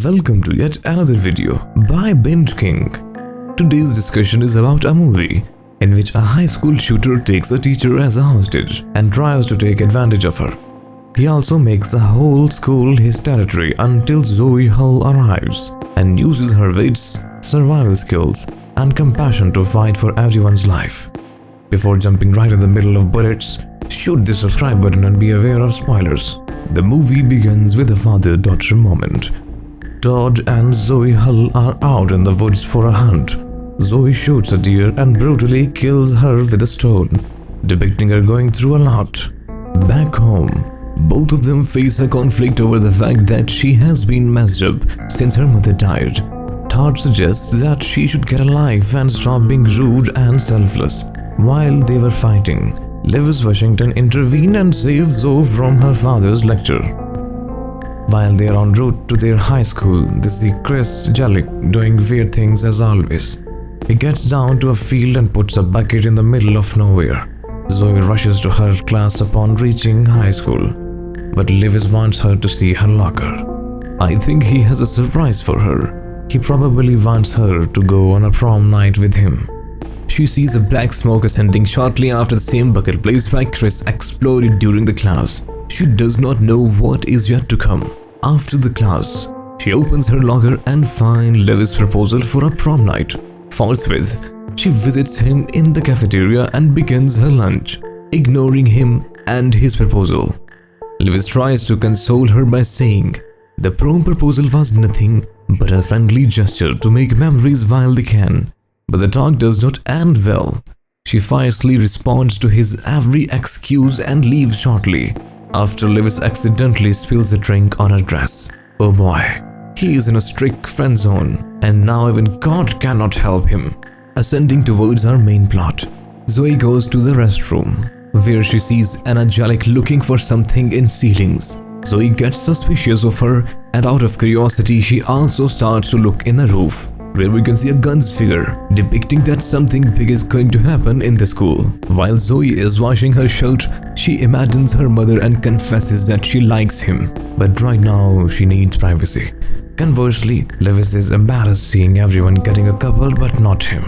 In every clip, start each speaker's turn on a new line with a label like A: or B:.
A: Welcome to yet another video by Binge King. Today's discussion is about a movie in which a high school shooter takes a teacher as a hostage and tries to take advantage of her. He also makes the whole school his territory until Zoe Hull arrives and uses her wits, survival skills, and compassion to fight for everyone's life. Before jumping right in the middle of bullets, shoot the subscribe button and be aware of spoilers. The movie begins with a father-daughter moment. Todd and Zoe Hull are out in the woods for a hunt. Zoe shoots a deer and brutally kills her with a stone, depicting her going through a lot. Back home, both of them face a conflict over the fact that she has been messed up since her mother died. Todd suggests that she should get a life and stop being rude and selfless. While they were fighting, Lewis Washington intervened and saved Zoe from her father's lecture. While they are en route to their high school, they see Chris Jellick doing weird things as always. He gets down to a field and puts a bucket in the middle of nowhere. Zoe rushes to her class upon reaching high school, but Lewis wants her to see her locker. I think he has a surprise for her. He probably wants her to go on a prom night with him. She sees a black smoke ascending shortly after the same bucket placed by Chris exploded during the class. She does not know what is yet to come. After the class, she opens her locker and finds Lewis' proposal for a prom night. Forthwith, she visits him in the cafeteria and begins her lunch, ignoring him and his proposal. Lewis tries to console her by saying the prom proposal was nothing but a friendly gesture to make memories while they can. But the talk does not end well. She fiercely responds to his every excuse and leaves shortly, after Lewis accidentally spills a drink on her dress. Oh boy, he is in a strict friend zone, and now even God cannot help him. Ascending towards our main plot, Zoe goes to the restroom, where she sees Anna Jellick looking for something in ceilings. Zoe gets suspicious of her, and out of curiosity she also starts to look in the roof, where we can see a guns figure, depicting that something big is going to happen in the school. While Zoe is washing her shirt, she imagines her mother and confesses that she likes him, but right now she needs privacy. Conversely, Lewis is embarrassed seeing everyone getting a couple but not him.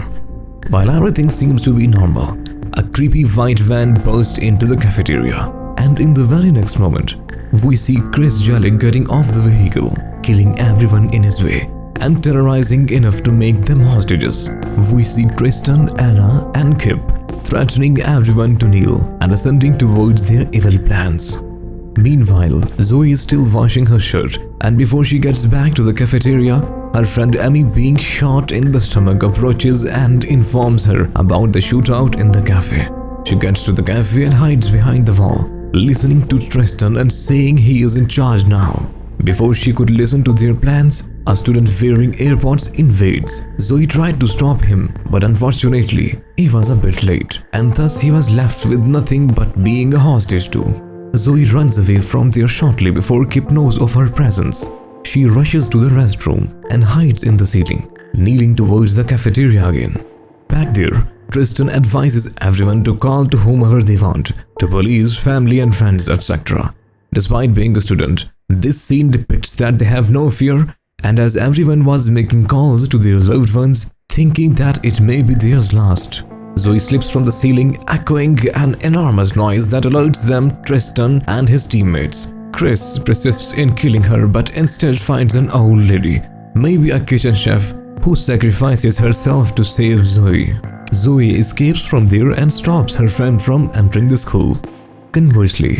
A: While everything seems to be normal, a creepy white van bursts into the cafeteria, and in the very next moment, we see Chris Jellick getting off the vehicle, killing everyone in his way, and terrorizing enough to make them hostages. We see Tristan, Anna, and Kip threatening everyone to kneel and ascending towards their evil plans. Meanwhile, Zoe is still washing her shirt, and before she gets back to the cafeteria, her friend Amy, being shot in the stomach, approaches and informs her about the shootout in the cafe. She gets to the cafe and hides behind the wall, listening to Tristan and saying he is in charge now. Before she could listen to their plans, a student wearing AirPods invades. Zoe tried to stop him, but unfortunately, he was a bit late, and thus he was left with nothing but being a hostage too. Zoe runs away from there shortly before Kip knows of her presence. She rushes to the restroom and hides in the ceiling, kneeling towards the cafeteria again. Back there, Tristan advises everyone to call to whomever they want, to police, family and friends, etc. Despite being a student, this scene depicts that they have no fear, and as everyone was making calls to their loved ones, thinking that it may be theirs last, Zoe slips from the ceiling, echoing an enormous noise that alerts them, Tristan and his teammates. Chris persists in killing her but instead finds an old lady, maybe a kitchen chef, who sacrifices herself to save Zoe. Zoe escapes from there and stops her friend from entering the school. Conversely,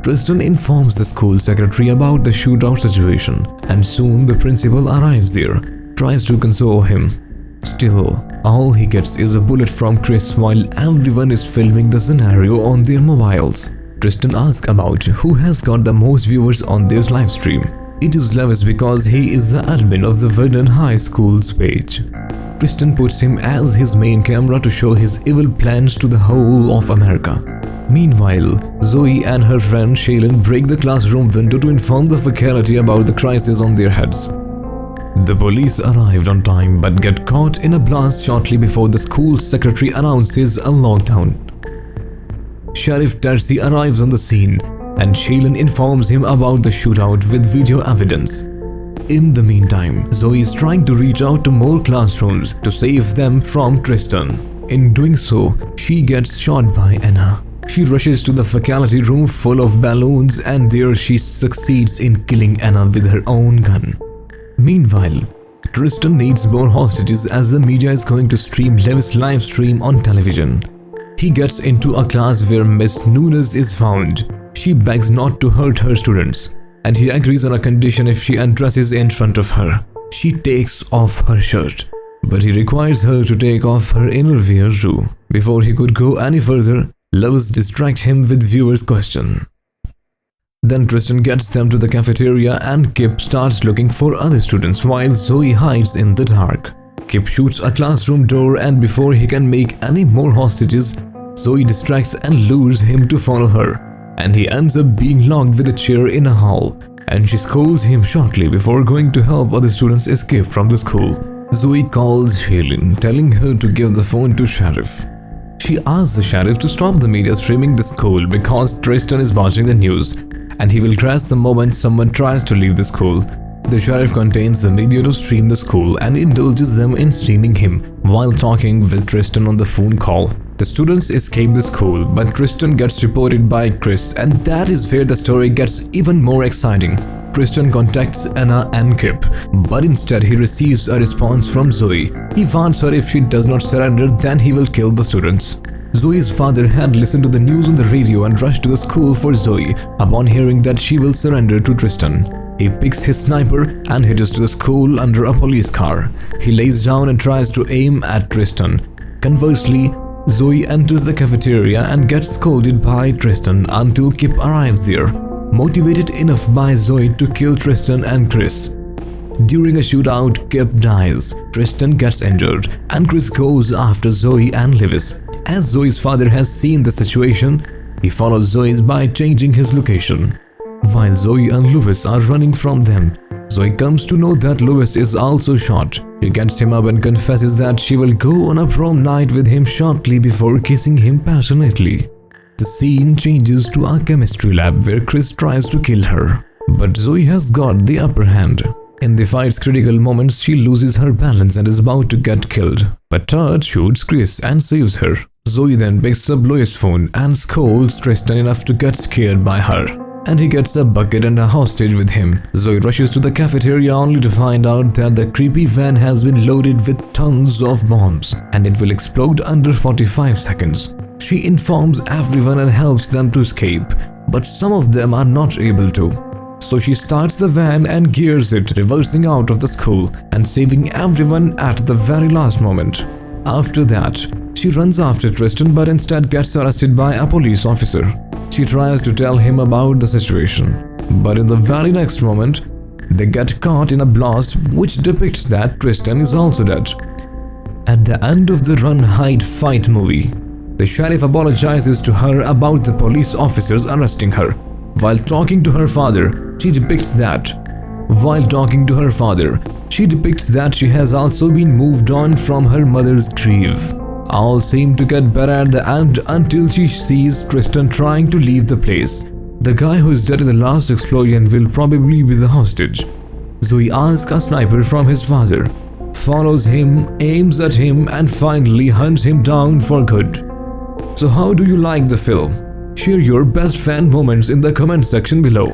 A: Tristan informs the school secretary about the shootout situation, and soon the principal arrives there, tries to console him. Still, all he gets is a bullet from Chris while everyone is filming the scenario on their mobiles. Tristan asks about who has got the most viewers on their live stream. It is Lewis because he is the admin of the Vernon High School's page. Tristan puts him as his main camera to show his evil plans to the whole of America. Meanwhile, Zoe and her friend Shaylin break the classroom window to inform the faculty about the crisis on their heads. The police arrived on time but get caught in a blast shortly before the school secretary announces a lockdown. Sheriff Darcy arrives on the scene, and Shaylin informs him about the shootout with video evidence. In the meantime, Zoe is trying to reach out to more classrooms to save them from Tristan. In doing so, she gets shot by Anna. She rushes to the faculty room full of balloons, and there she succeeds in killing Anna with her own gun. Meanwhile, Tristan needs more hostages as the media is going to stream Lewis' live stream on television. He gets into a class where Miss Nunes is found. She begs not to hurt her students, and he agrees on a condition if she undresses in front of her. She takes off her shirt, but he requires her to take off her inner wear too. Before he could go any further, Lewis distracts him with viewers' question. Then Tristan gets them to the cafeteria and Kip starts looking for other students while Zoe hides in the dark. Kip shoots a classroom door, and before he can make any more hostages, Zoe distracts and lures him to follow her, and he ends up being locked with a chair in a hall, and she scolds him shortly before going to help other students escape from the school. Zoe calls Shailene, telling her to give the phone to Sheriff. She asks the sheriff to stop the media streaming the school because Tristan is watching the news, and he will crash the moment someone tries to leave the school. The sheriff contains the media to stream the school and indulges them in streaming him while talking with Tristan on the phone call. The students escape the school, but Tristan gets reported by Chris, and that is where the story gets even more exciting. Tristan contacts Anna and Kip, but instead he receives a response from Zoe. He warns her if she does not surrender, then he will kill the students. Zoe's father had listened to the news on the radio and rushed to the school for Zoe upon hearing that she will surrender to Tristan. He picks his sniper and heads to the school under a police car. He lays down and tries to aim at Tristan. Conversely, Zoe enters the cafeteria and gets scolded by Tristan until Kip arrives there, motivated enough by Zoe to kill Tristan and Chris. During a shootout, Kip dies, Tristan gets injured, and Chris goes after Zoe and Lewis. As Zoe's father has seen the situation, he follows Zoe by changing his location. While Zoe and Lewis are running from them, Zoe comes to know that Lewis is also shot. She gets him up and confesses that she will go on a prom night with him shortly before kissing him passionately. The scene changes to a chemistry lab where Chris tries to kill her, but Zoe has got the upper hand. In the fight's critical moments, she loses her balance and is about to get killed, but Todd shoots Chris and saves her. Zoe then picks up Lewis' phone and scolds Tristan enough to get scared by her, and he gets a bucket and a hostage with him. Zoe rushes to the cafeteria only to find out that the creepy van has been loaded with tons of bombs and it will explode under 45 seconds. She informs everyone and helps them to escape, but some of them are not able to. So she starts the van and gears it, reversing out of the school and saving everyone at the very last moment. After that, she runs after Tristan but instead gets arrested by a police officer. She tries to tell him about the situation, but in the very next moment, they get caught in a blast which depicts that Tristan is also dead. At the end of the Run, Hide, Fight movie, the sheriff apologizes to her about the police officers arresting her. While talking to her father, she depicts that she has also been moved on from her mother's grief. All seem to get better at the end until she sees Tristan trying to leave the place. The guy who is dead in the last explosion will probably be the hostage. Zoe asks a sniper from his father, follows him, aims at him, and finally hunts him down for good. So how do you like the film? Share your best fan moments in the comment section below.